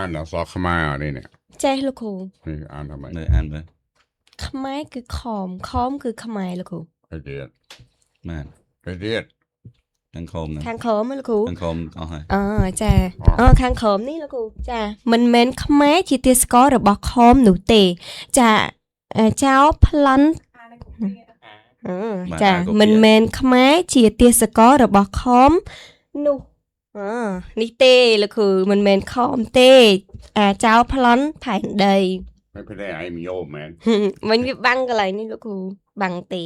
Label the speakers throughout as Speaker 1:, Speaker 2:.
Speaker 1: านเราซอขมาอะไรเนี่ย
Speaker 2: ใจลูกครู
Speaker 1: นี่อ่านทำไม
Speaker 3: เนยอ่านไป
Speaker 2: ขมายคือคอมคอมคือขมายลูกครู
Speaker 1: ไอเดียด
Speaker 3: มา
Speaker 1: ไอเดียด
Speaker 3: ทางโคมนะ
Speaker 2: ข้างโคมลูกครู
Speaker 3: ทางโคมเอาให้
Speaker 2: จ้าข้างโคมนี่ลูกครูจ้ามันเมนขมายจีเตียสกอร์หรือบอกคอมหนูเตจ้าเจ้าพลันจ้ามันเมนขมายจีเตียสกอร์หรือบอกคอมหนูนี่เตลูกครูมันเมนคอมเตเจ้าพลันผ่านใด
Speaker 1: ไม่เป็นไรไอมีโอแมน
Speaker 2: มันมีบังอะไรนี่ลูกครูบังตี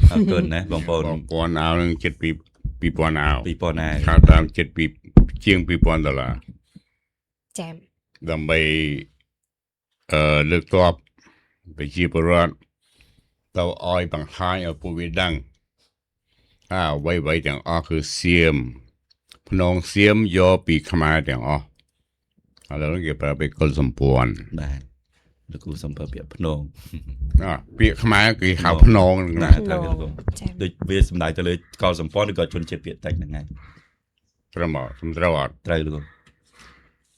Speaker 3: เอาเกินนะบองปอน
Speaker 1: บอกปอนเอาหนึ่ง7 ปีปอนเอา
Speaker 3: ปีปอนาย
Speaker 1: ข้าวตาม7 ปีเชียงปีปอนตลาด
Speaker 2: แจม
Speaker 1: ดำไปเลือกตอบไปชีพรัตเต้าอ้อยบางท้ายเอาปูวิดังไว้แต่งอ้อคือเสียมพนองเสียมยอปีขมาแต่งอ้อแล้วต้องเก็บไปกลสมปวน
Speaker 3: ได้แล้วกูสัมภาระเปียพนอง
Speaker 1: ปีขมาคือข่าวพนอง
Speaker 3: นะ
Speaker 1: นะ
Speaker 3: ทางนี้กู
Speaker 2: แจม
Speaker 3: โดยเวสมได้จะเลยกอสัมปอนก็ชนเจ็บเปียแตกยังไง
Speaker 1: ตระหมอสมตรวัด
Speaker 3: ไตรลูก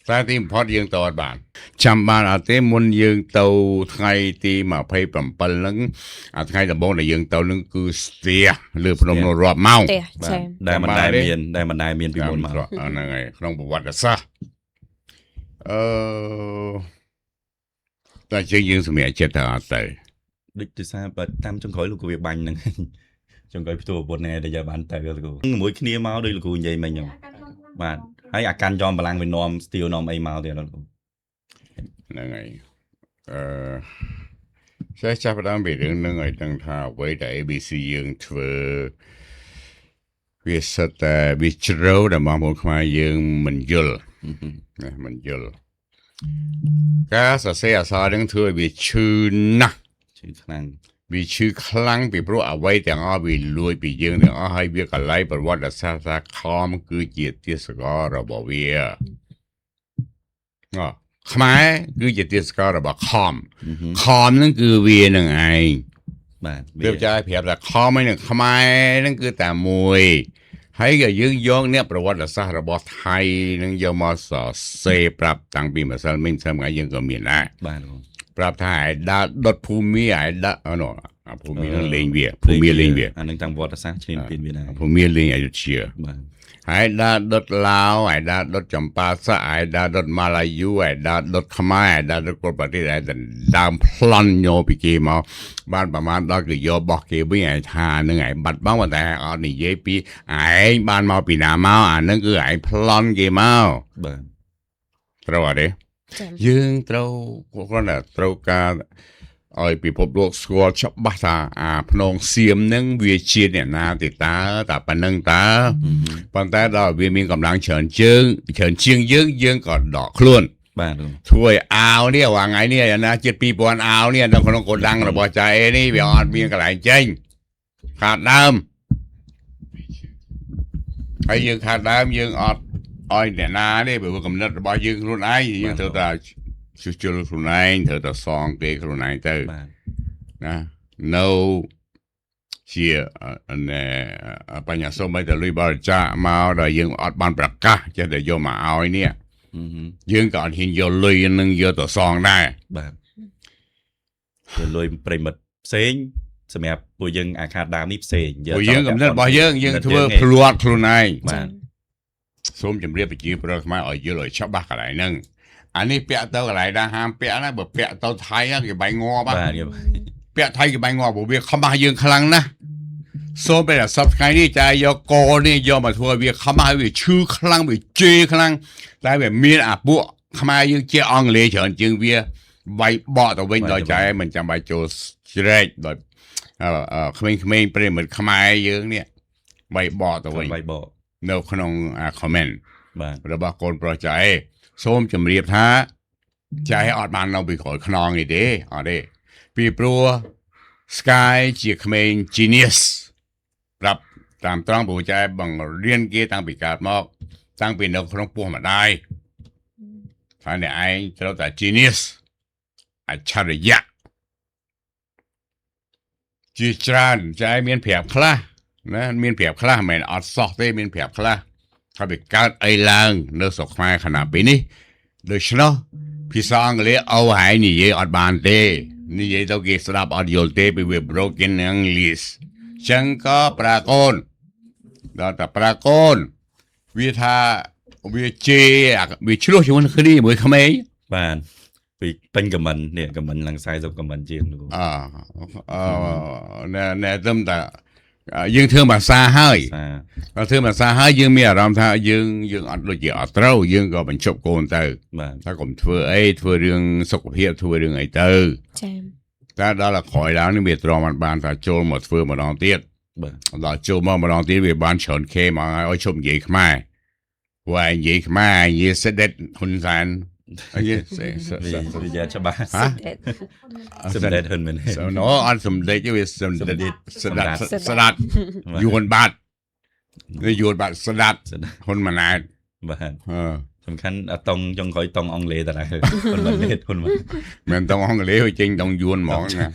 Speaker 1: สาธิตพอดยังตอดบานจำบานอาเต้มุนยังเตาไทยตีมาเพย์ปั่มปันลังอาไทยตะบงในยังเตานึงคือเสียหรือพนมรอบเมา
Speaker 2: เตะแจม
Speaker 3: ได้มันได้เมียนได้มันได้เมียนปีบนมา
Speaker 1: นั่นไงน้องประวัติซะแต่จริงยังสมัยเจ็ดตาแต่
Speaker 3: ដូចទៅសារបើតាមចង្ក្រោយលោកគ្រូវាបាញ់ហ្នឹង ចង្ក្រោយផ្ទួបុនណែដែលយកបានទៅលោកគ្រូមួយគ្នាមកដូចលោកគ្រូនិយាយមិញហ្នឹងបាទហើយអាកាន់ចំបលាំងវានាំស្ទៀវនាំអីមកទៀតលោកគ្រូ
Speaker 1: นั่นไงใช้จับตามไปเรื่องนึงไอ้ตั้งท่าไว้แต่ ABC ยังเธอวิสแต่วิจโรแต่มาหมดมายังมันยุลนะมันยุลก็เสียสาดังเธอวิชื่อนะ
Speaker 3: ชื่อខ្លាំង
Speaker 1: วิชื่อครั้งปีเพราะเอาไว้แต่อาวิรวยปียังแต่อาให้เวียกันไล่ประวัติศาสตร์คอมคือเกียรติสกอระบบเวียขมายคือเกียรติสกอระบบคอมนั่นคือเวียหนึ่งไง
Speaker 3: បាទ
Speaker 1: เรียบใจเพียบแต่คอไม่หนึ่งขมายนั่นคือแต่มวยให้กับยึงยงเนี่ยประวัติศาสตร์ระบบไทยนั่นยังมาสอเซปรับต่างปีมาสมิงสมัยยังก็มีนะ
Speaker 3: បាទលោក
Speaker 1: ปรับไทยดาดดภูมิไอ้ดาเนาะภูมินั่นเลงเวียภูมิเลงเวีย
Speaker 3: អានឹងតាមវត្តសាស្ត្រឈ្នានពីវាដែរ
Speaker 1: ภูมิเลงอายุเชีย
Speaker 3: បាទ
Speaker 1: ไอ้ดาดดลาวไอ้ดาดดจำปาสะไอ้ดาดดมาลายูไอ้ดาดดขมายไอ้ดาดกบฏที่ไอ้ดามพลันโยปีเกมาบ้านประมาณดอกโยบอกเกวิ่งไอ้ทานึงไอ้บัดบ้างว่าแต่อ๋อนี่เยปีไอ้บ้านมาปีนาเมานั่นคือไอ้พลันเกมา
Speaker 3: បាទ
Speaker 1: ตรวจดิ
Speaker 2: แจม
Speaker 1: យើងត្រូវគាត់ណាត្រូវការឲ្យពិភពលោកស្គាល់ច្បាស់ថាអាភ្នងសៀមនឹងវាជាអ្នកណាទេតើតែប៉ុណ្្នឹងតើប៉ុន្តែដល់វាមានកម្លាំងច្រើនជាងយើងក៏ដកខ្លួន
Speaker 3: បាទលោក
Speaker 1: ช่วยអាវនេះว่าថ្ងៃនេះណាជិត2000អាវនេះនៅក្នុងកោដាំងរបស់ចៃនេះវាអត់មានកន្លែងចេញខាតដើមហើយយើងខាតដើមយើងអត់ឲ្យអ្នកណាទេព្រោះកំណត់របស់យើងខ្លួនឯងយើងត្រូវតែជួសជុលខ្លួនឯងត្រូវតែសងគេខ្លួនឯងទៅ
Speaker 3: បាទ
Speaker 1: ណានៅជាបញ្ញសម្បីតែលុយបរិច្ចាគមកដល់យើងអត់បានប្រកាសចេះតែយកមកឲ្យនេះយើងក៏អត់ហ៊ានយកលុយនឹងយកទៅសងដែរ
Speaker 3: បាទវាលុយប្រិមិត្តផ្សេងសម្រាប់ពួកយើងអាខាតដើមនេះផ្សេង
Speaker 1: ព្រោះយើងកំណត់របស់យើងធ្វើភ្លាត់ខ្លួនឯង
Speaker 3: បាទ
Speaker 1: សូមជម្រាបប្រជាពលរដ្ឋខ្មែរឲ្យយល់ឲ្យច្បាស់កន្លែងហ្នឹងអានេះពាក់ទៅកន្លែងណាហាមពាក់ណាបើពាក់ទៅថៃគេបាញ់ងាប់
Speaker 3: បាទ
Speaker 1: ពាក់ថៃគេបាញ់ងាប់ព្រោះវាខ្មាស់យើងខ្លាំងណាស់សូមតែសប្តាហ៍នេះចាយយកកនេះយកមកធ្វើវាខ្មាស់វាឈឺខ្លាំងវាជេរខ្លាំងតែវាមានអាពួកខ្មែរយើងជាអង់គ្លេសច្រើនជាងវាវាយបកទៅវិញដល់ចែមិនចាំបាច់ចូលជ្រែកដល់ក្មេងៗប្រិមិត្តខ្មែរយើងនេះវាយបកទៅវិញ
Speaker 3: វាយបក
Speaker 1: នៅក្នុងcomment
Speaker 3: បាទ
Speaker 1: របស់កូនប្រុសចៃសូមជម្រាបថាចៃអត់បាននៅពីក្រោយខ្នងទេអត់ទេពីព្រោះ Sky ជាក្មេង genius ប្រាប់តាមត្រង់ព្រោះចៃបង្រៀនគេតាំងពីកើតមកតាំងពីនៅក្នុងពោះម្ដាយថាអ្នកឯងត្រូវតែ genius អច្ឆរិយៈជាច្រើនចៃមានប្រាប់ខ្លះណាមានប្រាប់ខ្លះមិនមែនអត់សោះទេមានប្រាប់ខ្លះ เขาไปการไอ้ลางเนื้อสกมาขนาดปีนี้โดยเฉพาะพี่สองเลยเอาหายนี่เยอดบานเตนี่เยต้องเกิดสลับออดิโอเตไปเว็บ broken English ฉันก็ปรากฏแต่ปรากฏวิธาวิเจวิชโลชวันคดีมวยขมาย
Speaker 3: បានពីពេញខមមិននេះខមមិនឡើង40ខមមិនជាងលោក
Speaker 1: แน่เริ่มแต่យើងធ្វើភាសាហើយ
Speaker 3: សា
Speaker 1: เราធ្វើភាសាហើយយើងមានអារម្មណ៍ថាយើងអត់ដូចជាអត់ត្រូវយើងក៏បញ្ចប់កូនទៅ
Speaker 3: បាទ
Speaker 1: ថាកុំធ្វើអីធ្វើរឿងសុខភាពធ្វើរឿងអីទៅ
Speaker 2: ចា៎
Speaker 1: តែដល់តែក្រោយឡើងនេះវាទ្រាំបានថាចូលមកធ្វើម្ដងទៀត
Speaker 3: បាទ
Speaker 1: ដល់ចូលមកម្ដងទៀតវាបានច្រើនខេមកឲ្យឈប់និយាយខ្មែរព្រោះឯងនិយាយខ្មែរនិយាយសេด็จហ៊ុនសែនអីសេ
Speaker 3: វិញ្ញាច្បាស់
Speaker 1: ហ៎
Speaker 3: សម្ដេចហ៊ុនមែន
Speaker 1: ណូអត់សម្ដេចទេវាសម្ដេចស្ដាត់យួនបាត់វាយួនបាត់ស្ដាត់ហ៊ុនម៉ាណែត
Speaker 3: បាទ
Speaker 1: អឺ
Speaker 3: សំខាន់អត់តង់ចុងក្រោយតង់អង់គ្លេសតែដែរហ៊ុនម៉ាណែតហ៊ុនម៉ាណែត
Speaker 1: មិនតង់អង់គ្លេសវាចេញតង់យួនហ្មងណា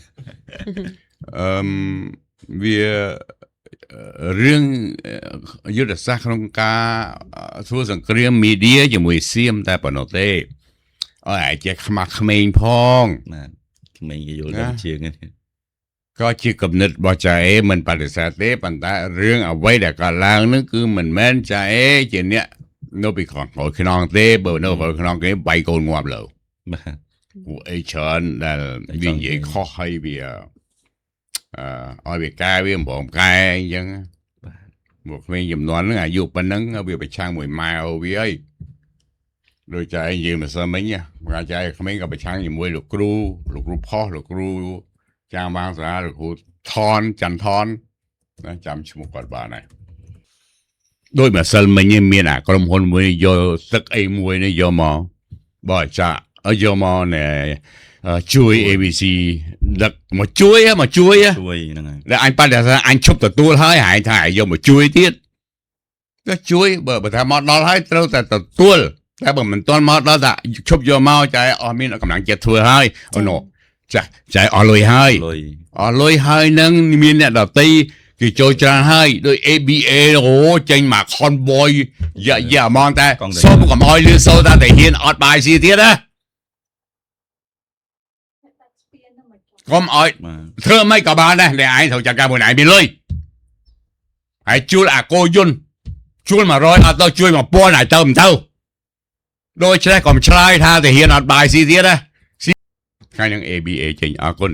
Speaker 1: វារឿងយុទ្ធសាស្ត្រក្នុងការធ្វើសង្គ្រាមមីឌាជាមួយសៀមតែប៉ុណ្ណោះទេអើអាចខ្មាស់ក្មេងផង
Speaker 3: បាទក្មេងគេយល់ដឹងជាងនេះ
Speaker 1: ក៏ជាគំនិតរបស់ចៅអេមិនបដិសេធទេប៉ុន្តែរឿងអ្វីដែលកើតឡើងនឹងគឺមិនមែនចៅអេជាអ្នកនៅពីខាងក្រោយខ្នងទេបើនៅក្រោយខ្នងគេបាយកូនងាប់លើ
Speaker 3: បាទ
Speaker 1: ពួកអីច្រើនដែលវានិយាយខុសហើយវាឲ្យវាកែវាមិនប្រកែអញ្ចឹងមកក្មេងចំនួនហ្នឹងអាយុប៉ុណ្ណឹងវាប្រឆាំងមួយម៉ែវាអីដូចចែនិយាយមិនសើមិញមកចែក្មេងក៏ប្រឆាំងជាមួយលោកគ្រូផុសលោកគ្រូចាងបាងសាលាលោកគ្រូថនច័ន្ទថនចាំឈ្មោះគាត់បានហើយដោយម្សិលមិញមានអាក្រុមហ៊ុនមួយយកទឹកអីមួយនេះយកមកបើចាយកមកណែជួយ ABC ដឹកមកជួយហ៎
Speaker 3: ជួយហ្នឹងហើយ
Speaker 1: แล้วអញបដិសេធអញឈប់ទទួលហើយហែងថាយកមកជួយទៀតក៏ជួយបើថាមកដល់ហើយត្រូវតែទទួលតែបើមិនទាន់មកដល់ថាឈប់យកមកចែអស់មានកម្លាំងចិត្តធ្វើហើយអូណូចាចែអស់លុយហើយ
Speaker 3: លុយ
Speaker 1: អស់លុយហើយនឹងមានអ្នកដតីគេចូលច្រើនហើយដោយ ABA អូចេញមក convoy យ៉ាហ្មងតែសូមកុំឲ្យលឺសូតែហ៊ានអត់បាយស៊ីទៀតណាកុំឲ្យ
Speaker 3: បាទ
Speaker 1: ធ្វើមិនក៏បានដែរតែឯងត្រូវចាត់ការមួយឯងមានលុយហើយជួលអាកោយុនជួល100អត់ទៅជួយ1000ឲ្យទៅមិនទៅដូចឆ្លេះកុំឆ្លើយថាទៅហ៊ានអត់បាយស៊ីទៀតណាថ្ងៃនឹង ABA ចេញអរគុណ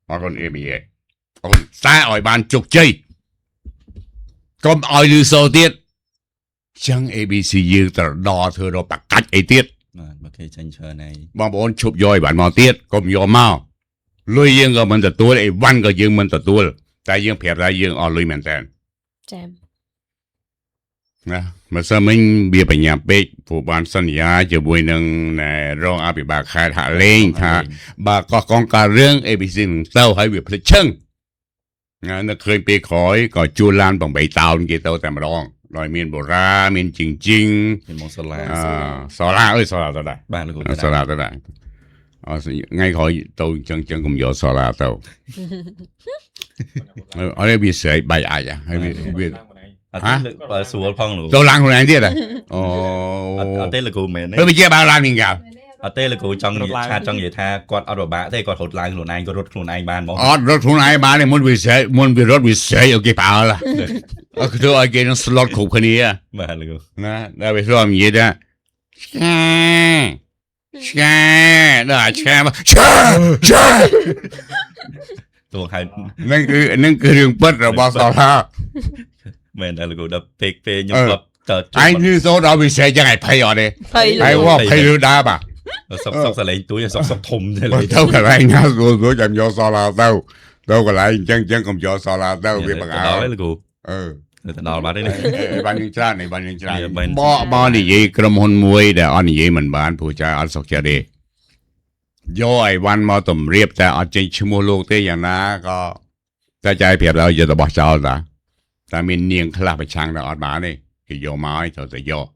Speaker 1: ABA អរគុណតែឲ្យបានជោគជ័យកុំឲ្យលឺសូទៀតចឹង ABC យើងត្រដធ្វើរកបកាច់អីទៀត
Speaker 3: បាទបើគេចាញ់ច្រើនហើយ
Speaker 1: បងប្អូនឈប់យកឲ្យបានមកទៀតកុំយកមកលុយយើងក៏មិនទទួលអីវ៉ាន់ក៏យើងមិនទទួលតែយើងប្រាប់ថាយើងអស់លុយមែនតើ
Speaker 2: ចា៎
Speaker 1: ណាមិនសិនមិញវាបញ្ញាពេកព្រោះបានសន្យាជាមួយនឹងរងអភិបាលខេត្តហាក់លេងថាបើកោះកងការរឿង ABC នឹងទៅឲ្យវាភ្លេចឈឹងណានៅឃើញពេលក្រោយក៏ជួលឡាន8តោនគេទៅតែម្ដងដោយមានបូរ៉ាមានជីងជីង
Speaker 3: មានមកសាលា
Speaker 1: សូឡាអើយសូឡាទៅដែរ
Speaker 3: បាទលោកគ្រូ
Speaker 1: សូឡាទៅដែរថ្ងៃក្រោយទៅចឹងកុំយកសូឡាទៅអរវាស្រែកបាយអាចហើយវា
Speaker 3: អត់ទេបើស្រួលផងលោក
Speaker 1: ទៅឡើងខ្លួនឯងទៀតហ៎អូ
Speaker 3: អត់ទេលោកគ្រូមែនទេ
Speaker 1: ទៅវាជាបើឡើងវិញកាល
Speaker 3: អត់ទេលោកគ្រូចង់និយាយថាគាត់អត់ពិបាកទេគាត់រត់ឡើងខ្លួនឯងគាត់រត់ខ្លួនឯងបានហ្មង
Speaker 1: អត់រត់ខ្លួនឯងបានទេមុនវារត់វាស្រែកអូគេផ្អើលអត់ទៅឲ្យគេនឹង slot គ្រប់គ្នា
Speaker 3: បាទលោកគ្រូ
Speaker 1: ណាដល់វាស្លោមនិយាយថាឆ្កាដល់ឆ្កា
Speaker 3: តួហេតុ
Speaker 1: នឹងគឺរឿងពិតរបស់សឡា
Speaker 3: មែនតែលោកគ្រូដល់ពេលខ្ញុំធ្លាប់តើ
Speaker 1: ឯងនេះសូដល់វាស្រែកចឹងឯងភ័យអត់ទេ
Speaker 2: ភ័យ
Speaker 1: ឯងវ៉ាភ័យឬដើបាទ
Speaker 3: សុកសលេងទួយសុកធំទេ
Speaker 1: ទៅកន្លែងណាស្រួលចាំយកសឡាទៅកន្លែងអញ្ចឹងកុំយកសឡាទៅវាបង្អើ
Speaker 3: ដល់លោកគ្រូ ទៅដល់បាត់ហើយនេះ
Speaker 1: បានយើងច្រើនបបនិយាយក្រុមហ៊ុនមួយដែលអត់និយាយមិនបានព្រោះចាអត់សុខចិត្តទេយកឲ្យវ៉ាន់មកតម្រៀបតែអត់ចេញឈ្មោះលោកទេយ៉ាងណាក៏តែចាយប្រាប់ដល់យកទៅបោះចោលតាតែមាននាងខ្លះប្រឆាំងដល់អត់បានទេគេយកមកឲ្យត្រូវតែយក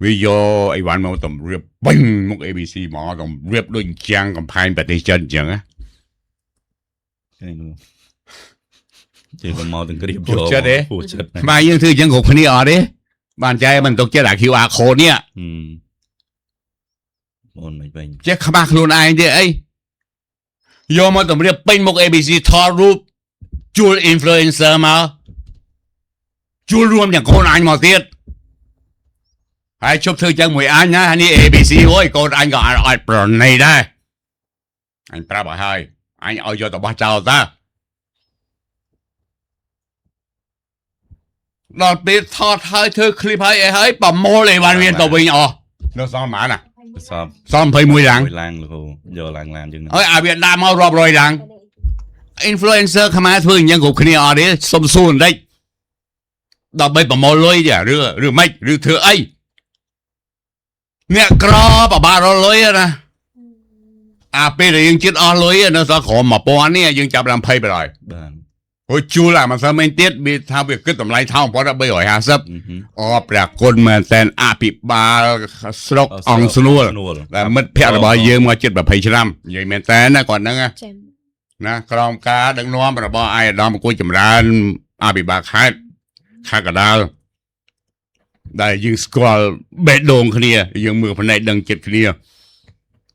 Speaker 1: វាយកអីវ៉ាន់មកតម្រៀបបិញមុខ ABC មកតម្រៀបដូចជាងកំផែងប្រទេសចិនអញ្ចឹងណា
Speaker 3: ជិះមកទាំងគ្រៀប
Speaker 1: ពួកចិត្តទេ
Speaker 3: ពួកចិត្ត
Speaker 1: ខ្មែរយើងធ្វើអញ្ចឹងគ្រប់គ្នាអត់ទេ บ้านใจมันตกเจ้าหลักคิวอาโคเนี่ย
Speaker 3: môn mày bình
Speaker 1: เจ้าขมาครูนายเด้ไอ้โยมมาต้องเรียกเป็นมุก ABC ทอรูปจูลอินฟลูเอนเซอร์มาจูลรวมอย่างโคนอันมาเตียดให้ชบเธอจังหมวยอันนะอันนี้ ABC โอ้ยโคนอันก็อัดปรนในได้อันปราบให้อันเอาโยต่อบ้าเจ้าตาเราไปทอดให้เธอคลิปให้ให้ปะโมเลยวันเวียนตัววิ่งอ๋อเราซ้อมหมาน่ะ
Speaker 3: xóm
Speaker 1: ซ้อมเพยมวยหลัง
Speaker 3: mùi lang là hồ giờ lang làm chừng
Speaker 1: เอ้ยอาเวียดนามเอารอบรอยหลังอินฟลูเอนเซอร์ขมาเพื่อนยังกูคณีออเดสมซูนได้ดอกใบปะโมเลยเนี่ยหรือไม่หรือเธอไอ้เนี่ยกรอปะบาเราเลยนะอาเปรยังจิตออเลยนะสะขอมาปอนเนี่ยยังจับลำไพไปเลย
Speaker 3: bàn
Speaker 1: โอ้จูล่ะมันสมัยเตี้ยมีทำเviệcขึ้นตำไรเท่าเพราะเราไปหอยหาซับอ๋อแปลกคนมาแทนอาปิบาสลกอองสนัว แต่มันเพียรบอยเยอะมาจิตแบบไพชรำยังแม่แต่นะก่อนนะไง
Speaker 2: แจม
Speaker 1: นะกรอมกาดังน้อมระบอไอ้ดอมกูจำรานอาบิบาคาดคากระดาลได้ยิงสกอลเบ็ดโดงเคลียยังมือพนัยดังเจ็ดเคลีย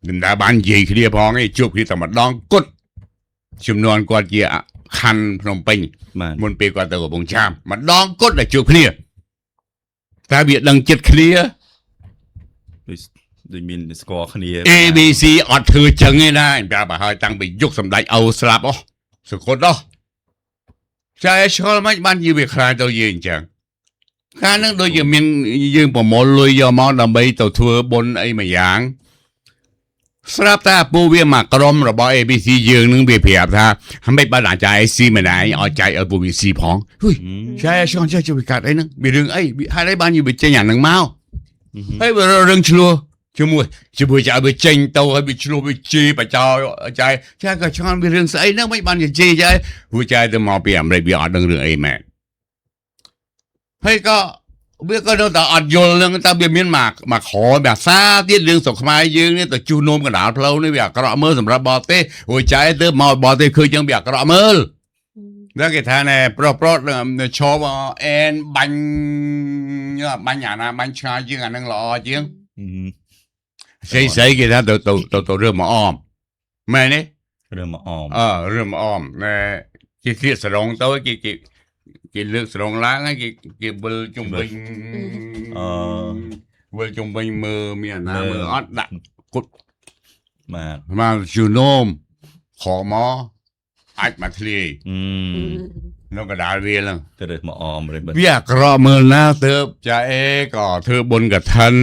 Speaker 1: ดินดาบานใหญ่เคลียพองไอ้จุบที่ตำรวจดองกดจำนวนกว่าเจียคันพนมเปญ
Speaker 3: bàn
Speaker 1: มนปีกว่าตัวบงชามมันดองกดได้จุบเคลียแต่เบียดดังเจ็ดเคลีย
Speaker 3: đôi mình score khăn đi
Speaker 1: ABC อดถือจังไงนะปลาบ่าให้ตั้งไปยกสำได้เอาสลับอ๋อสุดคนอ๋อใช่ชอบไม่บ้านยืมไปคลายตัวยืนจังข้านึกโดยยืมยังยืมปมอลเลยยอมอดำไปตัวทัวบนไอ้มาอย่างสลับตาปูเวียมากรมระบอ ABC ยืนนึงเบียเพียบท่าทำให้บ้านหลังใจไอซีไม่ได้เอาใจเอาปูบีซีพองเฮ้ยใช่ชอบใช่จะไปกัดไอ้นึงมีเรื่องไอ้ให้ได้บ้านอยู่ไปเจียนหนังเมาเฮ้ยเรื่องชัวช่วยจะไปเจงโตให้ไปชลูไปจีไปเจ้าใจใช่ก็ชอบไปเรื่องใส่นะไม่บ้านจะจีใจหัวใจจะมองเปลี่ยนอะไรไปอัดเรื่องไอ้แม่เฮ้ยก็เบี้ยก็โดนแต่อัดโยนเรื่องตาเบี้ยเมียนมาขอแบบซาเตี้ยเรื่องสงครามยืงเนี่ยแต่จูโนมกระดาษเพลาเนี่ยแบบกระเมือสำหรับบอเต้หัวใจเติมมาบอเต้คือจังแบบกระเมือแล้วก็ท่านเนี่ยโปรดชอบเอ็นบังเนี่ยบังอย่างนะบังชายืงอันนึงหล่อจริงใส่กี่ท่านตัวเรื่องมาอ้อมแม่นี่
Speaker 3: rồi mà òm
Speaker 1: เรื่องมาอ้อมเนี่ยกี่สรงตัวกี่เลือกสรงล้างกี่เบลจุ่มบิงเบลจุ่มบิงมือมีอันน้ำมืออัดดักกุด
Speaker 3: mà
Speaker 1: มาจูโนมขอหมออัดมาทะเลนกกระดาษเวียน
Speaker 3: cái được mà òm rồi bên
Speaker 1: เวียกรอมือหน้าเติบจะก็เธอบนกับท่าน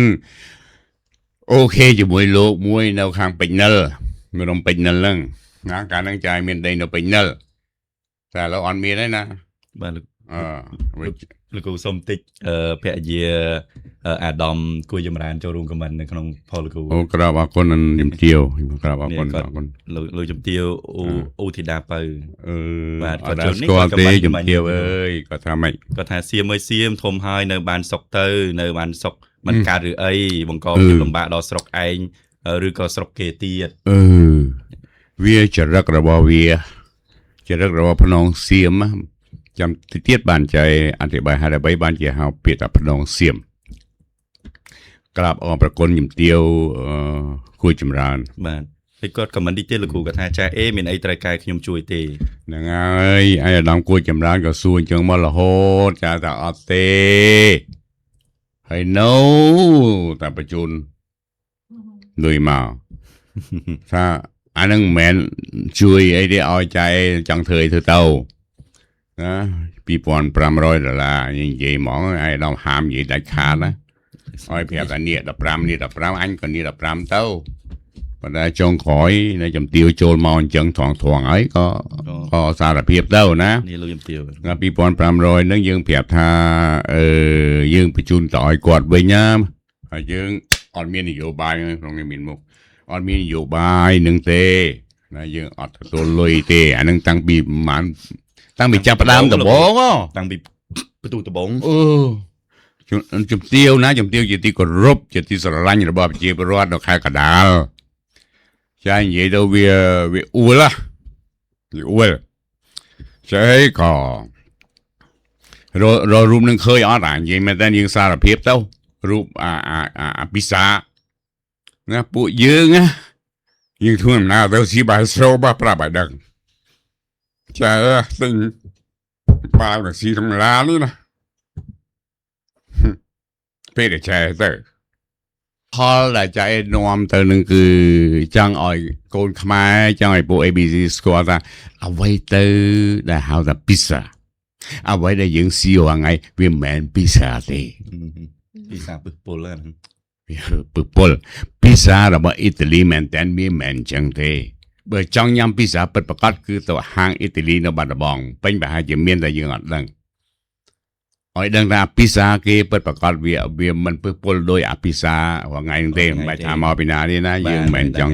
Speaker 1: โอเคจะมวยโลกมวยแนวข้างเป็นนั่นไม่ต้องเป็นนั่นเรื่องนะการตั้งใจเมียนใดเราเป็นนั่นแต่เราอ่อนมีได้นะ
Speaker 3: bà lực
Speaker 1: เว้ย
Speaker 3: lực cụ xôm tích phe gì à đom cùi dầm ràn cho rung của mình không phò lực cụ
Speaker 1: โอ้กราบอาคนนั้นยิมเที่ยวกราบอาคนอาคน
Speaker 3: lùi chấm tiêu u thì đa pơ
Speaker 1: บาดก็สกอร์เตยิมเที่ยวเอ้ยก็ทำไม
Speaker 3: có thà xiêm ơi xiêm thôm hai nơi bàn sọc tơ nơi bàn sọcมันการหรือไอ้บังกอมลำบากดอสรกไอหรือก็สรกเกตี
Speaker 1: เวียจะรักระบอเวียจะรักระบอพนองเสียมจำติเตียดบานใจอธิบายให้ได้ใบบานใจเฮาเปียดพนองเสียมกราบออกประกลยิมเตียวคุยจำราน
Speaker 3: បាទហើយគាត់ក៏មិនឌីទេលោកគ្រូគាត់ថាចាមានអីត្រូវកែខ្ញុំជួយទេ
Speaker 1: ហ្នឹងហើយអាយដាមគួយចម្រើនក៏សួរអញ្ចឹងមករហូតចាតែអត់ទេហើយនៅតែបញ្ជូនលុយមកថាអានឹងមិនមែនជួយអីទេឲ្យចៃចង់ធ្វើអីធ្វើទៅណា$2,500និយាយហ្មងអាយដាមហាមនិយាយដាច់ខាតណាឲ្យប្រាប់ថានេះ15នេះ15អញក៏នេះ15ទៅប៉ុន្តែចុងក្រោយនៅចំទាវចូលមកអញ្ចឹងត្រង់ហើយក៏សារភាពទៅណា
Speaker 3: នេះលោកខ្ញុំទាវ
Speaker 1: 2,500ហ្នឹងយើងប្រាប់ថាយើងបញ្ជូនទៅឲ្យគាត់វិញណាហើយយើងអត់មាននយោបាយក្នុងនេះមានមុខអត់មាននយោបាយនឹងទេណាយើងអត់ទទួលលុយទេអាហ្នឹងតាំងពីចាប់ផ្ដើមដំបូង
Speaker 3: តាំងពីបន្ទូដំបង
Speaker 1: ជំទាវណាជំទាវជាទីគោរពជាទីស្រឡាញ់របស់ប្រជាពលរដ្ឋនៅខេត្តកណ្ដាលចានិយាយទៅវាអួលចាក៏ เรารูปนึงเคยอ๋อต่างยิงแม้แต่ยิงสารเพียบเต้ารูปพิซซ่านะปุ๊ยืงอะยิงทุ่งหน้าเต้าสีบาโซบาปราบดังจะตึงบาแบบสีธรรมดานี่นะเพื่อใช้เต้าพอละใจนอมตัวหนึ่งคือจังอ่อยโกนขมายจังอ่อยปุ๊ ABC สกอร์ตเอาไว้เต้าได้หาแต่พิซซ่าเอาไว้ได้ยิงซีว่าไงเวียนแมนพิซซ่าเต้
Speaker 3: ពីសាពឹសពលហ្នឹង
Speaker 1: ปึกปลพิซซ่าระบอิตาลีแมนแต่มีแมนจังเทเบอร์จังยำพิซซ่าเปิดประกาศคือตัวห้างอิตาลีในบ้านบองเป็นแบบให้จะเมียนแต่ยังอัดดังไอ้ดังนะพิซซ่าเกเปิดประกาศเวียมันปึกปลโดยอพิซซ่าว่าไงเต้ไม่ทำเอาปีนานี่นะยังแมนจัง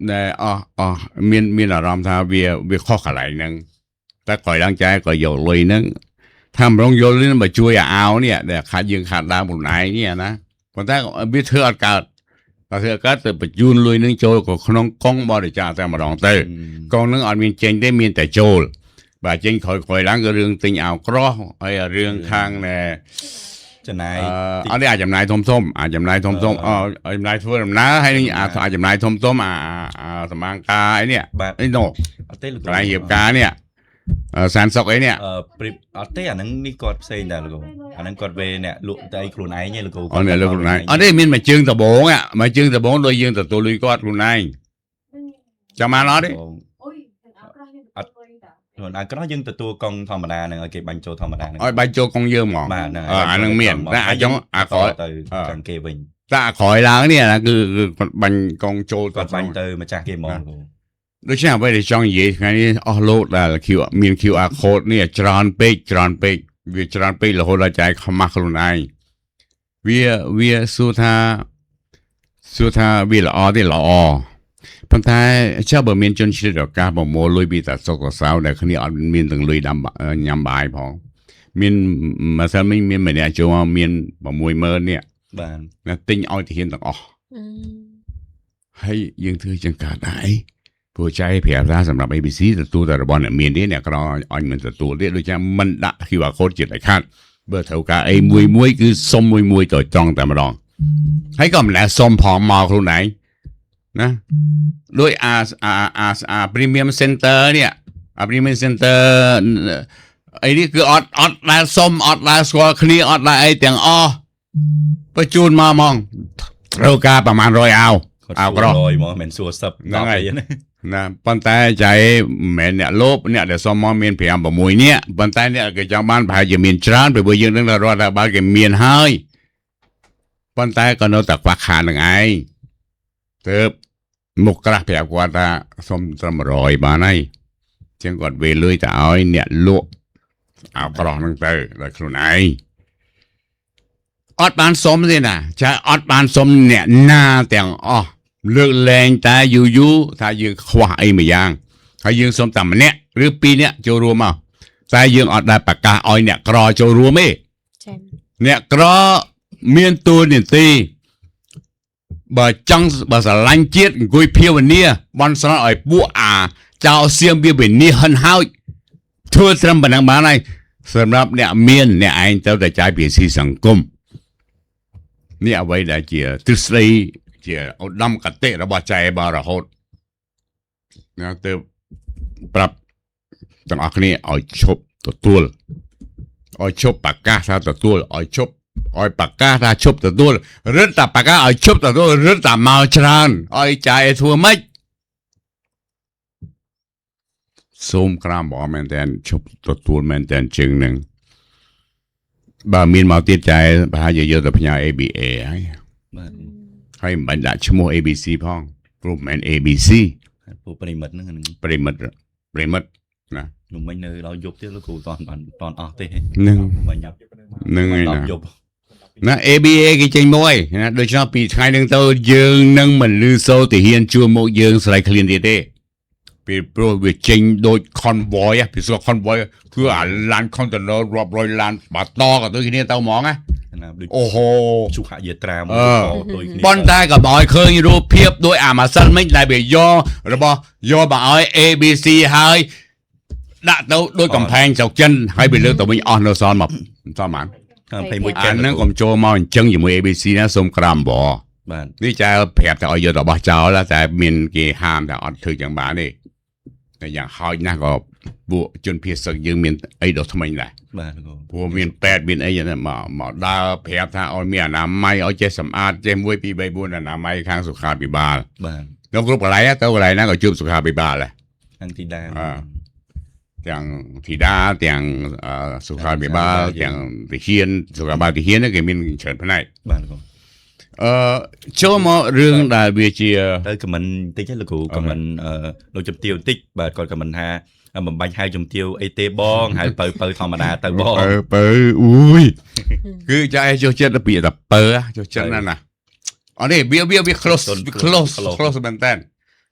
Speaker 1: ในมีอารมณ์ท่าเวียข้อขลายนึงแต่ก่อยร่างใจก่อยโยเลยนึงทำรงโยนมาช่วยเอาเนี่ยแต่ขาดยังขาดดาวบุญไหนเนี่ยนะคนแต่บิเทอร์อากาศแต่เธอก็จะไปยูนลุยนึงโจกับขนมกงบริจาคแต่มาลองเตกองนึงอ่อนมีเจงได้มีแต่โจบ่าเจงคอยล้างก็เรื่องติงเอากรอไอ้เรื่องข้างเนี่ย
Speaker 3: ចំណាយ
Speaker 1: อันนี้อาจจะนายทมส้มอาจจะนายทมส้มอาจจะนายทั่วนะให้นี่อาจจะนายทมส้มสมางกาไอ้เนี่ย
Speaker 3: បាទ
Speaker 1: ไอ้โน
Speaker 3: អត់ទេលោកគ្រូ
Speaker 1: รายเหยียบกาเนี่ยแสนศกไอ้เนี่ย
Speaker 3: ព្រីបអត់ទេអាហ្នឹងនេះគាត់ផ្សេងដែរលោកគ្រូអាហ្នឹងគាត់វេអ្នកលក់តែឯខ្លួនឯងឯងលោកគ្រូ
Speaker 1: อ๋อเนี่ยลูกนายอันนี้มีมาจึงตะโบงอ่ะมาจึงตะโบงโดยยิงตะตัวลุยกอดลุนายจะมาล้อดิ
Speaker 3: ខ្លួនអាក្រោះយើងទទួលកង់ធម្មតាហ្នឹងឲ្យគេបាញ់ចូលធម្មតាហ្នឹង
Speaker 1: อ้อยใบโจกองเยอะหมอ
Speaker 3: បាទហ្នឹង
Speaker 1: อันนึงเมียนแต่อาจจะขอ
Speaker 3: ទៅខាងគេវិញ
Speaker 1: ถ้าขอยล้างเนี่ยนะคือบันกองโจ
Speaker 3: គាត់បាញ់ទៅម្ចាស់គេហ្មងលោកគ្រូ
Speaker 1: โดยเฉพาะไปในช่องเย่ครั้งนี้อ๋อโลดแล้วคิวมีQR code เนี่ยจรานเป๊กวิจรานเป๊กแล้วโหราใจขมักลุนายวิสุธาวิละออที่ละออพันท้ายชาวบ้านมีจนชิดดอกกาบอกโมลุยบีตัดสกสาวแต่คนี้อ่อนมีถึงลุยดำยำบายพอมีมาซะไม่มีเหมือนเนี่ยโจว่ามีบอกมวยเมินเนี่ย
Speaker 3: បាទ
Speaker 1: นะติ้งเอาที่เห็นต่างอ๋อให้ยังถือจังการไหนผู้ใจเพียรสำหรับ ABC แต่ตัวแต่ละบอลเนี่ยมีนี่เนี่ยก็รออ่อนเหมือนตัวเรียกโดยจะมันดะคือว่าโคตรจิตไหลคาดเบอร์เท่ากับไอ้มวยคือส้มมวยต่อจองแต่มาลองให้ก็มันแหละส้มผอมมาคนไหนนะด้วยพรีเมียมเซ็นเตอร์เนี่ยพรีเมียมเซ็นเตอร์ไอ้นี่คือออดลายส้มออดลายสกอร์คลีออดลายไอ้เตียงอ้อประจูนมามองเรากาประมาณ100เอา
Speaker 3: គាត់
Speaker 1: เอา
Speaker 3: សួ
Speaker 1: ก็
Speaker 3: រ
Speaker 1: รอ
Speaker 3: រយមកមិនមែនសួរសឹប
Speaker 1: ហ្នឹងហើយ
Speaker 3: 10អីណា
Speaker 1: นะปันแต่ใจแม่เนี่ยลบเนี่ยเดี๋ยวสมมติมีนพยายามประมวยเนี่ยปันแต่เนี่ยก็จะบ้านพายจะมีนจานไปเบอร์ยังนึงเราได้บ้านก็มีนให้ปันแต่ก็นอกจากว่าขาหนึ่งไอ้เติบมุกกระเพียกว่าตาสมสมรอยบ้านไอ้เชียงกอดเวลุยแต่เอาเนี่ยลุเอากรองนึงเตอเลยครูนายออดบานสมสินะใช่ออดบานสมเนี่ยหน้าแต่งอ้อเลือกแรงแต่อยู่ถ้ายืนขวาไอ้ไม่ยังถ้ายืนสมต่ำเนี่ยหรือปีเนี่ยโจรวมเอาแต่ยืนออดได้ปากกาอ้อยเนี่ยกรอโจรวมไม่เนี่ยกรอเมียนตัวเนี่ยตีบ่จังบ่สลันเจี๊ยดกุยเพียววันนี้บอลสลันอ้อยปัวเจ้าเสียงเบี้ยเป็นนี่หันห้าวทั่วทำบันดังบ้านไหนสำหรับเนี่ยเมียนเนี่ยไอ้เจ้าแต่ใจเปลี่ยนสีสังคมเนี่ยเอาไว้ได้เจียทฤษฎีเจียเอาดำกระเตะระบาดใจบาระหดนะเติมปรับต่างอักนี้เอาชบตัวเอาชบปากกาซาตัวเอาชบเอาปากกาซาชบตัวเรื่องแต่ปากกาเอาชบตัวเรื่องแต่มาชรานเอาใจทัวไม่ซูมครามบอกแมนแทนชบตัวแมนแทนจึงหนึ่งบามีนมาติดใจพาเยอะๆแต่พญา ABA
Speaker 3: បាទ
Speaker 1: ให้บรรดาชั่วโมง ABC พ้องกลุ่มแมน ABC
Speaker 3: ពួកប្រិមិត្តហ្នឹងអាហ្នឹង
Speaker 1: ปริมัดนะ
Speaker 3: ខ្ញុំមិញនៅដល់យប់ទៀតលោកគ្រូតន់អស់ទេ
Speaker 1: หนึ่ง
Speaker 3: បាញ់ញ៉ាប់
Speaker 1: หนึ่งไง
Speaker 3: ដល់
Speaker 1: นะ
Speaker 3: យប់
Speaker 1: นะ ABA กี่จริงมวยนะโดยเฉพาะปีไทยหนึ่งตัวยืงนั่งเหมือนลือโซติเฮียนชัวโมยืงสไลด์คลีนดีเด้ปีโปรวิจริงโดยคอนวอยปีส่วนคอนวอยคือล้านคอนเทนเนอร์รอบ100ล้านบาทต่อกับตัวที่นี่เต้ามองอ่ะ
Speaker 3: ណាដូច
Speaker 1: โอ้โห
Speaker 3: ជុហយាត្រាមួយដូចគ្នា
Speaker 1: บอลได้กับบอยเคยรูปเพียบโดยอามาซันไม่ได้ไปย่อหรือบ่ย่อมาเอา ABC ให้ đã đâu đôi cầm phèn chọc chân hay bị lưỡi tụi mình on nó son mập sao mà
Speaker 3: 21
Speaker 1: anh nó còn cho mau chân như mấy ABC นะสงครามบ่
Speaker 3: បាទ
Speaker 1: นี่จะแผลแต่เอาเยอะต่อบ่เจ้าแล้วแต่มีนกี่ห้ามแต่อดถืออย่างบ้านี่แต่อย่างหอยนะก็บุจนเพียรสักยังมีไอ้ดอกทำไมล่ะ
Speaker 3: បាទលោកគ្រូ
Speaker 1: พวกมีน8มีนไอ้อย่างนั้นมาดาแผลถ้าเอาเมียน้ำไม่เอาใจสำอาดใจมวยปีใบบุญน้ำไม่ข้างสุขาปีบาล
Speaker 3: បាទ
Speaker 1: แล้วกรุ๊ปอะไรอะตัวอะไรนะก็จุบสุขาปีบาลเลย
Speaker 3: ខាងទីដា
Speaker 1: อย่างทีดาอย่างสุขาปีบาลอย่างตะเคียนสุขาบาลตะเคียนนั่นก็มีเฉินพนัย
Speaker 3: បាទលោកគ្រូ
Speaker 1: ចូលមករឿងដែលវាជា
Speaker 3: ទៅខមមិនតិចលោកគ្រូខមមិនលោកជំទាវតិចបាទគាត់ខមមិនថាបំបាច់ហៅជំទាវអីទេបងហៅបើធម្មតាទៅបង
Speaker 1: ពើអ៊ុយគឺចាឯចូលចិត្តពាក្យថាពើចូលចិត្តណាស់ណាអូនេះវា close មែនតើ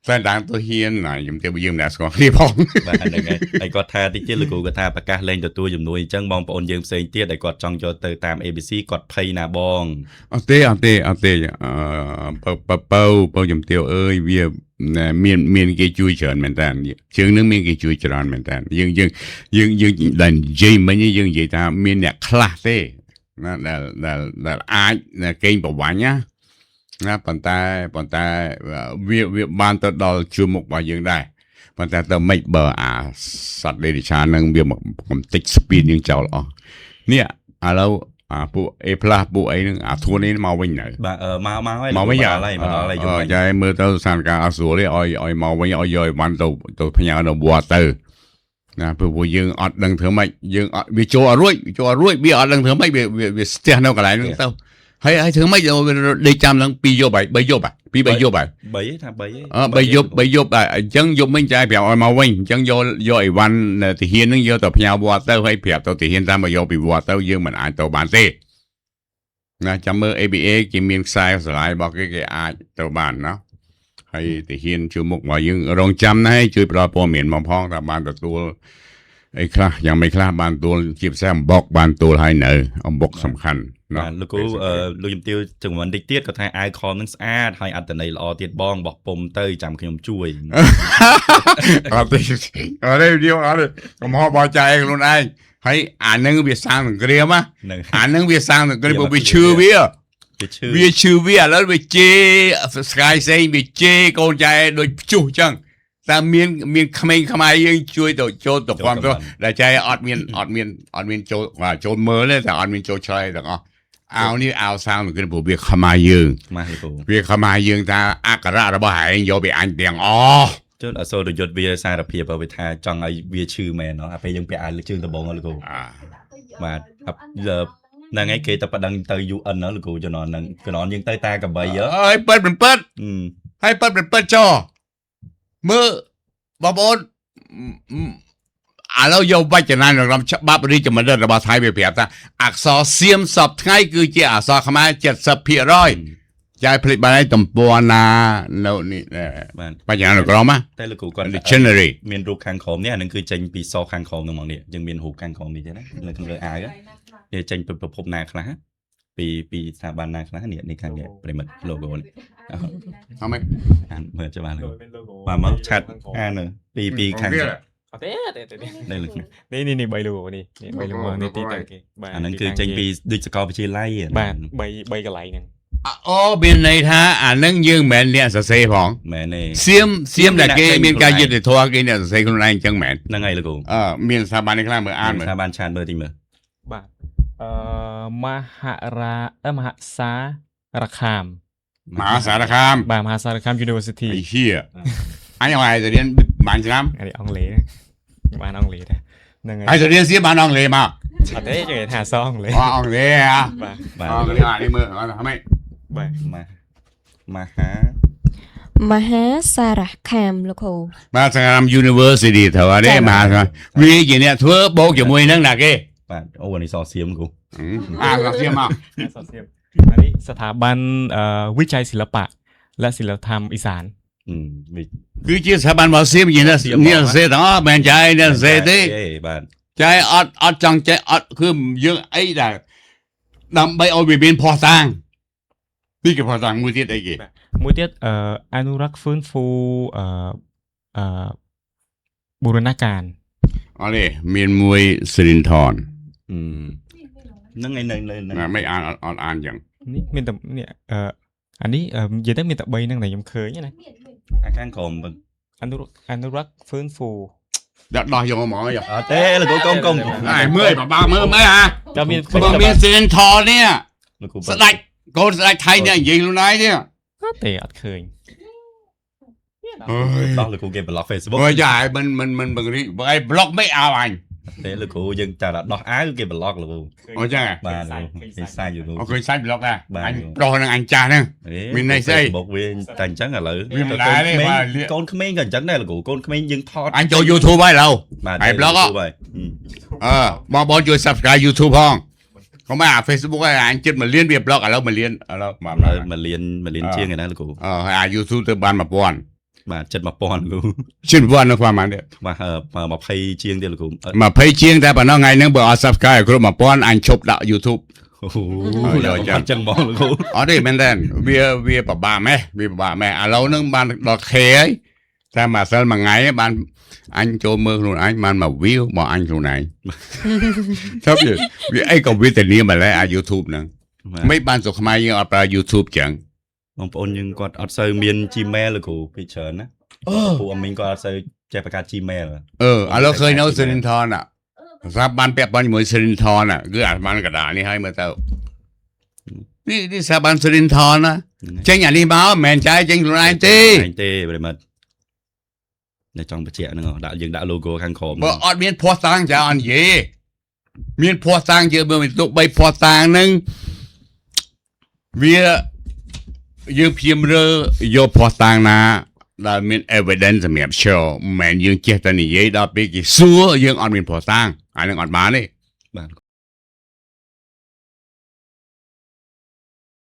Speaker 1: តែដល់ទៅហ៊ានណាខ្ញុំទៅយើងអ្នកស្គាល់គ្នាផង
Speaker 3: បាទហ្នឹងហើយហើយគាត់ថាតិចទៀតលោកគ្រូគាត់ថាប្រកាសលែងទទួលជំនួយអញ្ចឹងបងប្អូនយើងផ្សេងទៀតដែលគាត់ចង់យកទៅតាម ABC គាត់ភ័យណាបង
Speaker 1: អត់ទេបើខ្ញុំទៅអើយវាមានគេជួយច្រើនមែនតើជើងនឹងមានគេជួយច្រើនមែនតើយើងដែលនិយាយមិញយើងនិយាយថាមានអ្នកខ្លះទេណាដែលអាចកេងប្រវាញ់ណាណាប៉ុន្តែវាបានទៅដល់ជួរមុខរបស់យើងដែរប៉ុន្តែទៅមិនបើអាសត្វដេរិឆាននឹងវាកំតិចស្ពីនយើងចោលអស់នេះឥឡូវពួក A+ ពួកអីនឹងអាធួននេះមកវិញនៅ
Speaker 3: បាទមកហើយ
Speaker 1: មកវិញ
Speaker 3: មកហើយមកដល់ហើយយប់វិញ
Speaker 1: ចាមើលទៅស្ថានភាពអស្រួលទេឲ្យមកវិញឲ្យយកបានទៅផ្ញើនៅវត្តទៅណាព្រោះយើងអត់ដឹងធ្វើម៉េចយើងអត់វាចូលអត់រួចវាអត់ដឹងធ្វើម៉េចវាស្ទះនៅកន្លែងហ្នឹងទៅហើយធ្វើម៉េចដេកចាំឡើង2យប់ហើយ3យប់ហើយ2-3យប់ហើយ
Speaker 3: 3ថា3ហ៎
Speaker 1: 3យប់អញ្ចឹងយប់មិញចាប្រាប់ឲ្យមកវិញអញ្ចឹងយកអីវ៉ាន់ទាហានហ្នឹងយកទៅផ្ញើវត្តទៅហើយប្រាប់ទៅទាហានតាមមកយកពីវត្តទៅយើងមិនអាចទៅបានទេណាចាំមើល ABA គេមានខ្សែស្រឡាយរបស់គេអាចទៅបានណាហើយទាហានជួយមុខមកយើងរងចាំណាជួយផ្ដល់ព័ត៌មានមកផងថាបានទទួលអីខ្លះយ៉ាងមិនខ្លះបានទទួលជាពិសេសអំបុកបានទទួលហើយនៅអំបុកសំខាន់
Speaker 3: បាទលោកគ្រូលោកជំទាវចង្វាន់តិចទៀតគាត់ថាអាវខំនឹងស្អាតហើយអត្តន័យល្អទៀតបងបោះពុំទៅចាំខ្ញុំជួយ
Speaker 1: អត់ទេយកអត់កំហុសរបស់ចាឯងខ្លួនឯងហើយអានឹងវាសាងសង្គ្រាមណា
Speaker 3: នឹង
Speaker 1: អានឹងវាសាងសង្គ្រាមវាឈឺវា
Speaker 3: វាឈឺ
Speaker 1: ឥឡូវវាជេស្កាយផ្សេងវាជេកូនចែដូចព្យុះចឹងតែមានក្មេងខ្មែរយើងជួយទៅចូលទៅความទៅដែលចែអត់មានចូលមើលទេតែអត់មានចូលឆ្លើយទាំងអស់អាវនេះអាវសាងសង្គ្រាមព្រោះវាខ្មែរយើង
Speaker 3: មកលោកគ្រូ
Speaker 1: វាខ្មែរយើងថាអក្ខរៈរបស់ឯងយកពីអញទាំងអស់
Speaker 3: ចុះអសូរយុទ្ធវាសារភាពបើវាថាចង់ឲ្យវាឈឺមែនអាពេលយើងពាក់អាវលើជើងដំបងលោកគ្រូបាទហ្នឹងហើយគេតែប៉ណ្ដឹងទៅ UN លោកគ្រូចំណនហ្នឹងចំណនយើងទៅតាកបី
Speaker 1: អើយប៉ិតហើយប៉ិតចោមើលបងប្អូនឥឡូវយកវចនានុក្រមច្បាប់រាជបណ្ឌិតរបស់ថៃវាប្រាប់ថាអក្សរសៀមសពថ្ងៃគឺជាអក្សរខ្មែរ 70% ចាយផ្លេចបានឲ្យតំពរណានៅនេះ
Speaker 3: បាទ
Speaker 1: បញ្ញានុក្រម
Speaker 3: តែលោកគ្រូគាត់
Speaker 1: dictionary
Speaker 3: មានរូបខាងក្រោមនេះអានឹងគឺចេញពីសខាងក្រោមហ្នឹងហ្មងនេះយើងមានរូបខាងក្រោមនេះទេណានៅខាងលើអាវវាចេញពីប្រភពណាខ្លះពីស្ថាប័នណាខ្លះនេះខាងនេះប្រិមិត្ត logo នេះ
Speaker 1: អត់មែន
Speaker 3: អានមើលច្បាស់លោកបាទមកឆាត់អានពីខាង
Speaker 4: ទេ
Speaker 3: នេះ
Speaker 4: នេះ3 logo នេះ3 logo នេះទីតាំងគេបាទ
Speaker 3: អាហ្នឹងគឺចេញពីដូចសកលវិទ្យាល័យ
Speaker 4: បាទ3កន្លែងហ្នឹង
Speaker 1: អូមានន័យថាអានឹងយើងមិនមែនអ្នកសរសេរផង
Speaker 3: មែនទេ
Speaker 1: សៀមដែលគេមានការយុត្តិធម៌គេអ្នកសរសេរខ្លួនឯងអញ្ចឹងមែន
Speaker 3: ហ្នឹងហើយលោកគ្រូ
Speaker 1: មានស្ថាប័ននេះខ្លះមើលអានមើល
Speaker 3: ថាបានឆានមើលទីមើល
Speaker 4: បាទមហាសារខាម
Speaker 1: មហាសារខាម
Speaker 4: បាទមហាសារខាម University
Speaker 1: ไอ้เหี้ยអញឲ្យទៅរៀនបានឆ្នាំ
Speaker 4: អានេះអង់គ្លេសបានអង់គ្លេសដែរហ្នឹងហើយ
Speaker 1: ឲ្យទៅរៀនសៀមបានអង់គ្លេសមក
Speaker 4: អត់ទេគេថាអសអង់គ្លេស
Speaker 1: អង់គ្លេសហ៎
Speaker 4: បាទ
Speaker 3: បាទ
Speaker 1: អង់គ្លេសអានេះមើលអត់ហ្មង
Speaker 4: បាទ
Speaker 3: មហា
Speaker 2: សារខាមលោកគ្រូ
Speaker 1: បាទសង្គ្រាម University ទៅអត់ទេមហាវាជាអ្នកធ្វើបូកជាមួយនឹងណាគេ
Speaker 3: បាទអូអានេះសសៀមគ្រូ
Speaker 1: សៀមមក
Speaker 4: សសៀមអានេះស្ថាប័នវិច័យសិល្បៈและศิลธรรมอีสาน
Speaker 1: គឺជាស្ថាប័នរបស់សៀមជាអ្នកសរសេរទាំងអស់មិនចាយអ្នកសរសេរទេ
Speaker 3: បាទ
Speaker 1: ចាយអត់ចង់ចេះអត់គឺយើងអីដែរដើម្បីឲ្យវាមានភ័ស្តុតាងពីគេភ័ស្តុតាងមួយទៀតអីគេ
Speaker 4: មួយទៀតអនុรักษ์ฟื้นฟูบูรณาการ
Speaker 1: អ อ๋อนี่មានមួយសិរិនធន
Speaker 3: ហ្នឹងឯនៅ
Speaker 1: ไม่อ่านอย่าง
Speaker 4: នេះមានតែនេះអានេះនិយាយទៅមានតែ3ហ្នឹងដែលខ្ញុំឃើញណា
Speaker 3: អាខាងក្រោម
Speaker 4: អនុរដ្ឋហ្វឺនហ្វូ
Speaker 1: ដាក់ដោះយកមកយក
Speaker 3: អត់ទេលោកគ្រូកុំ
Speaker 1: ហើយមើលបាមើលមើលហ่า
Speaker 4: ចាំមាន
Speaker 1: បើមានសិរិនធននេះ
Speaker 3: លោកគ្រូ
Speaker 1: ស្ដេចកូនស្ដេចថៃនេះនិយាយខ្លួនឯងទេ
Speaker 4: ទេអត់ឃើញ
Speaker 3: ដោះលោកគ្រូគេ block Facebook
Speaker 1: បើយ៉ាមិនបង្រីបើឯង block មិនឲ្យអញ
Speaker 3: ទេលោកគ្រូយើងចាដោះអាវគេ block លោកគ្រូ
Speaker 1: អូចឹង
Speaker 3: បាទគេសាយយូរ
Speaker 1: អូឃើញសាច់ block ដែរ
Speaker 3: បាទ
Speaker 1: អញប្រុសនឹងអញចាស់ហ្នឹង មានន័យស្អី
Speaker 3: Facebook វាតែអញ្ចឹងឥឡូវ
Speaker 1: វាមិនដែរទេបាទ
Speaker 3: កូនក្មេងក៏អញ្ចឹងដែរលោកគ្រូកូនក្មេងយើងថត
Speaker 1: អញចូល YouTube ហើយឥឡូវ
Speaker 3: បាទ
Speaker 1: ហើយ block ហ៎
Speaker 3: ហើយ
Speaker 1: បងបងជួយ subscribe YouTube ផងកុំឲ្យអា Facebook ឲ្យអញចិត្ត1លានវា block ឥឡូវ1លានឥឡូវបាទ
Speaker 3: ហើយ1លានជាងឯណាលោកគ្រូ
Speaker 1: ហើយអា YouTube ទៅបាន1000
Speaker 3: បាទចិត្ត1000លោកគ្រូ
Speaker 1: ជិត1000នៅខ្វះបានទេ
Speaker 3: បាទ20ជាងទៀតលោកគ្រូ
Speaker 1: 20ជាងតែប៉ុណ្ណោះថ្ងៃហ្នឹងបើអត់ subscribe ឲ្យគ្រប់1000អញឈប់ដាក់ YouTube
Speaker 3: អូយកអញ្ចឹងបងលោកគ្រូ
Speaker 1: អត់ទេមែនតើវាពិបាកម៉េះវាពិបាកម៉េះឥឡូវហ្នឹងបានដល់ K ហើយតែមួយសិលមួយថ្ងៃបានអញចូលមើលខ្លួនឯងបានមក view មកអញខ្លួនឯង ថាវាអីក៏វាធានាម្ល៉េះអា YouTube ហ្នឹងមិនបានស្រុកខ្មែរយើងអត់ប្រើ YouTube ចឹង
Speaker 3: បងប្អូនយើងគាត់អត់សូវមាន Gmail លោកគ្រូពីច្រើនណាពួកអមីងគាត់អត់សូវចេះបង្កើត Gmail
Speaker 1: ឥឡូវឃើញនៅសិរិនធនសម្រាប់បានពាក់ព័ន្ធជាមួយសិរិនធនគឺអាបានកដាលនេះហើយមើលទៅនេះសាបានសិរិនធនចេញអានេះមកមិនមែនចាយចេញខ្លួនឯងទេ
Speaker 3: ទេប្រិមិត្តតែចង់បញ្ជាក់ហ្នឹងដាក់យើងដាក់ logo ខាងក្រោម
Speaker 1: បើអត់មានភ័ស្តុតាងចាអត់និយាយមានភ័ស្តុតាងយើងមើលមិនទុកបីភ័ស្តុតាងហ្នឹងវាយើងព្យាមរើយកភ័ស្តុតាងណាដែលមាន evidence សម្រាប់ show មិនមែនយើងចេះតែនិយាយដល់ពេលគេសួរយើងអត់មានភ័ស្តុតាងអានឹងអត់បានទេ
Speaker 3: បាទ